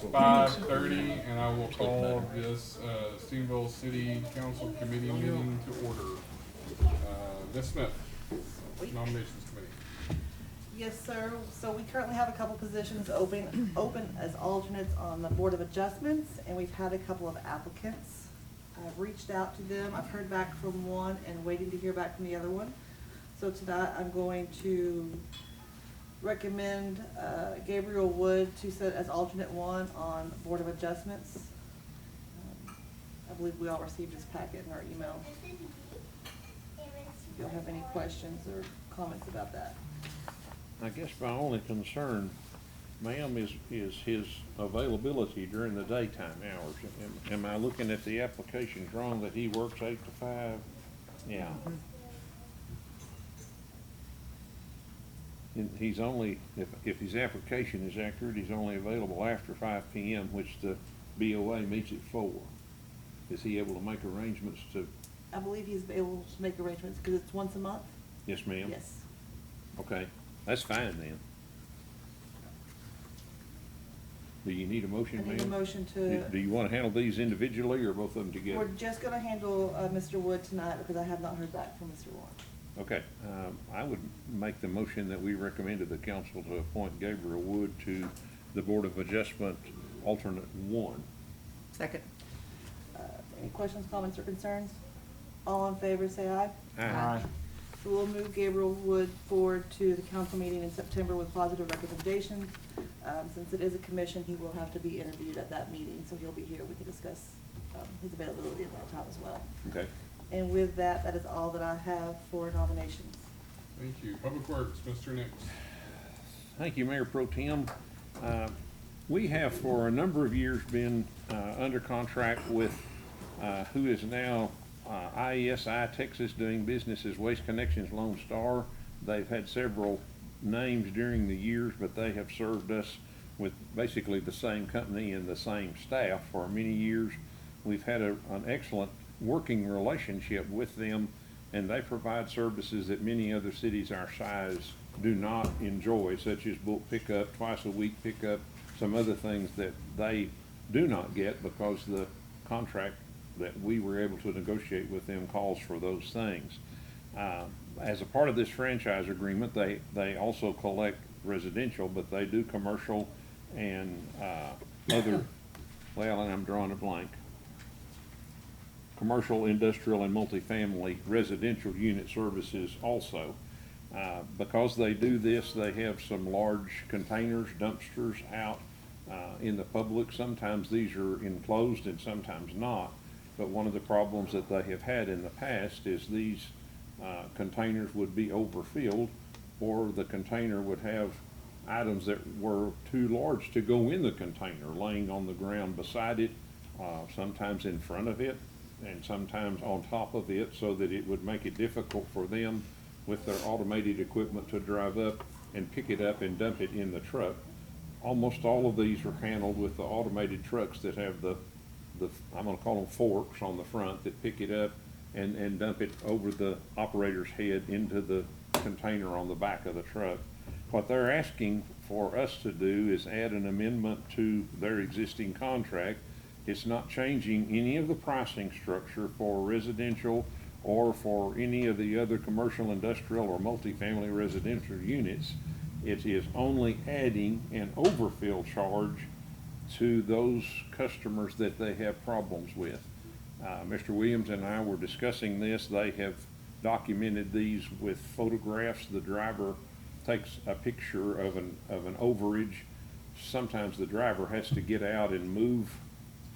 5:30, and I will call this Stephenville City Council Committee meeting to order. Ms. Smith, Nominations Committee. Yes, sir. So we currently have a couple positions open as alternates on the Board of Adjustments, and we've had a couple of applicants. I've reached out to them. I've heard back from one and waiting to hear back from the other one. So tonight I'm going to recommend Gabriel Wood to sit as alternate one on Board of Adjustments. I believe we all received his packet in our email. If y'all have any questions or comments about that. I guess my only concern, ma'am, is his availability during the daytime hours. Am I looking at the applications wrong, that he works 8 to 5? Yeah. And he's only, if his application is accurate, he's only available after 5 p.m., which the BOA meets at 4. Is he able to make arrangements to? I believe he's able to make arrangements because it's once a month. Yes, ma'am? Yes. Okay, that's fine then. Do you need a motion, ma'am? I need a motion to. Do you want to handle these individually or both of them together? We're just gonna handle Mr. Wood tonight because I have not heard back from Mr. Warren. Okay, I would make the motion that we recommend to the council to appoint Gabriel Wood to the Board of Adjustment alternate 1. Second. Any questions, comments, or concerns? All in favor, say aye. Aye. So we'll move Gabriel Wood forward to the council meeting in September with positive recommendations. Since it is a commission, he will have to be interviewed at that meeting, so he'll be here. We can discuss his availability at that time as well. Okay. And with that, that is all that I have for nominations. Thank you. Public Works, Mr. Nix. Thank you, Mayor Pro Tem. We have for a number of years been under contract with who is now IESI Texas, doing business as Waste Connections Lone Star. They've had several names during the years, but they have served us with basically the same company and the same staff for many years. We've had an excellent working relationship with them, and they provide services that many other cities our size do not enjoy, such as bulk pickup, twice a week pickup, some other things that they do not get because the contract that we were able to negotiate with them calls for those things. As a part of this franchise agreement, they also collect residential, but they do commercial and other, well, and I'm drawing a blank, commercial, industrial, and multifamily residential unit services also. Because they do this, they have some large containers, dumpsters out in the public. Sometimes these are enclosed and sometimes not. But one of the problems that they have had in the past is these containers would be overfilled, or the container would have items that were too large to go in the container laying on the ground beside it, sometimes in front of it, and sometimes on top of it, so that it would make it difficult for them with their automated equipment to drive up and pick it up and dump it in the truck. Almost all of these are handled with the automated trucks that have the I'm going to call them forks on the front that pick it up and dump it over the operator's head into the container on the back of the truck. What they're asking for us to do is add an amendment to their existing contract. It's not changing any of the pricing structure for residential or for any of the other commercial, industrial, or multifamily residential units. It is only adding an overfill charge to those customers that they have problems with. Mr. Williams and I were discussing this. They have documented these with photographs. The driver takes a picture of an overage. Sometimes the driver has to get out and move,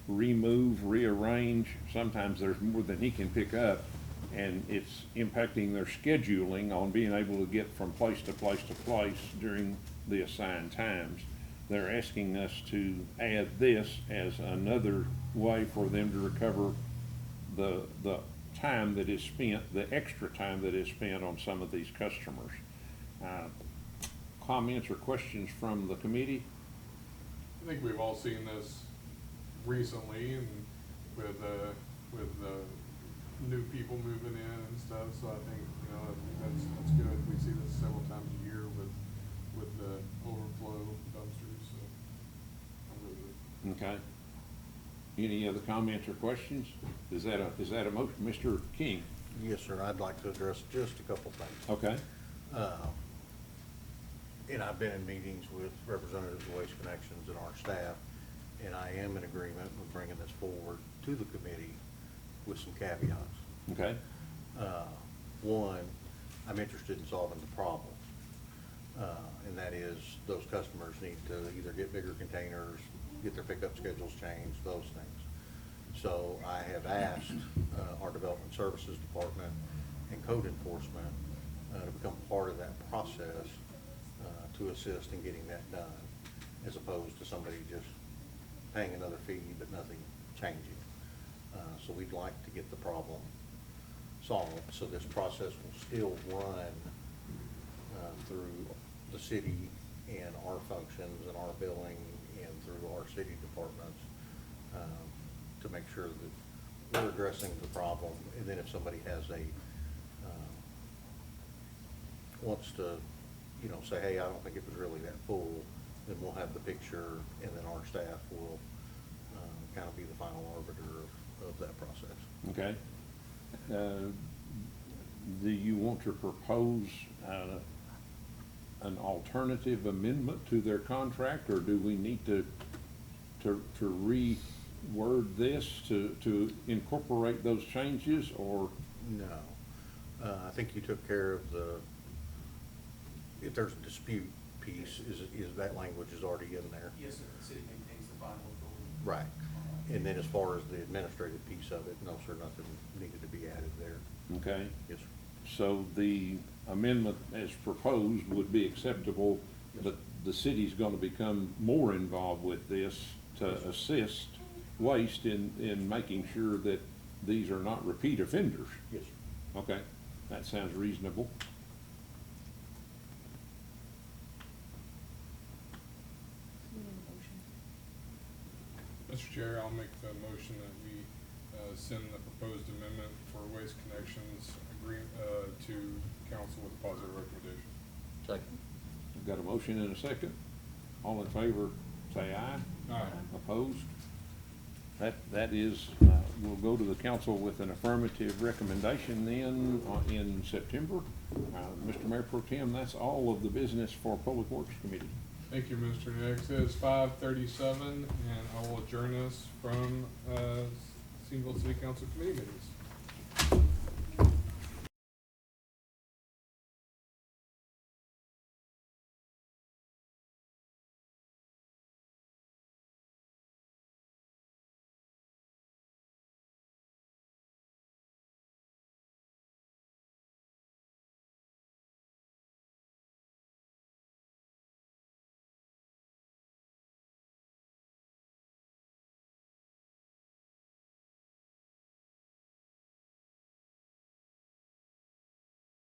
remove, rearrange. Sometimes there's more than he can pick up, and it's impacting their scheduling on being able to get from place to place to place during the assigned times. They're asking us to add this as another way for them to recover the time that is spent, the extra time that is spent on some of these customers. Comments or questions from the committee? I think we've all seen this recently, and with new people moving in and stuff. So I think that's good. We see this several times a year with the overflow dumpsters. So I'm really Okay. Any other comments or questions? Is that a motion? Mr. King? Yes, sir, I'd like to address just a couple things. Okay. And I've been in meetings with representatives of Waste Connections and our staff, and I am in agreement with bringing this forward to the committee with some caveats. Okay. One, I'm interested in solving the problem, and that is those customers need to either get bigger containers, get their pickup schedules changed, those things. So I have asked our Development Services Department and Code Enforcement to become part of that process to assist in getting that done, as opposed to somebody just paying another fee but nothing changing. So we'd like to get the problem solved, so this process will still run through the city and our functions and our billing and through our city departments to make sure that we're addressing the problem. And then if somebody has wants to, say, hey, I don't think it was really that full, then we'll have the picture, and then our staff will kind of be the final arbiter of that process. Okay. Do you want to propose an alternative amendment to their contract, or do we need to reword this to incorporate those changes, or? No. I think you took care of if there's a dispute piece, is that language is already in there? Yes, sir, the city maintains the final authority. Right. And then as far as the administrative piece of it, no, sir, nothing needed to be added there. Okay. Yes, sir. So the amendment as proposed would be acceptable, but the city's gonna become more involved with this to assist Waste in making sure that these are not repeat offenders. Yes, sir. Okay, that sounds reasonable. Mr. Chair, I'll make the motion that we send the proposed amendment for Waste Connections to council with positive recommendation. Second. We've got a motion and a second. All in favor, say aye. Aye. Opposed? That is, we'll go to the council with an affirmative recommendation then in September. Mr. Mayor Pro Tem, that's all of the business for Public Works Committee. Thank you, Mr. Nix. It is 5:37, and I will adjourn us from Stephenville City Council committee meetings.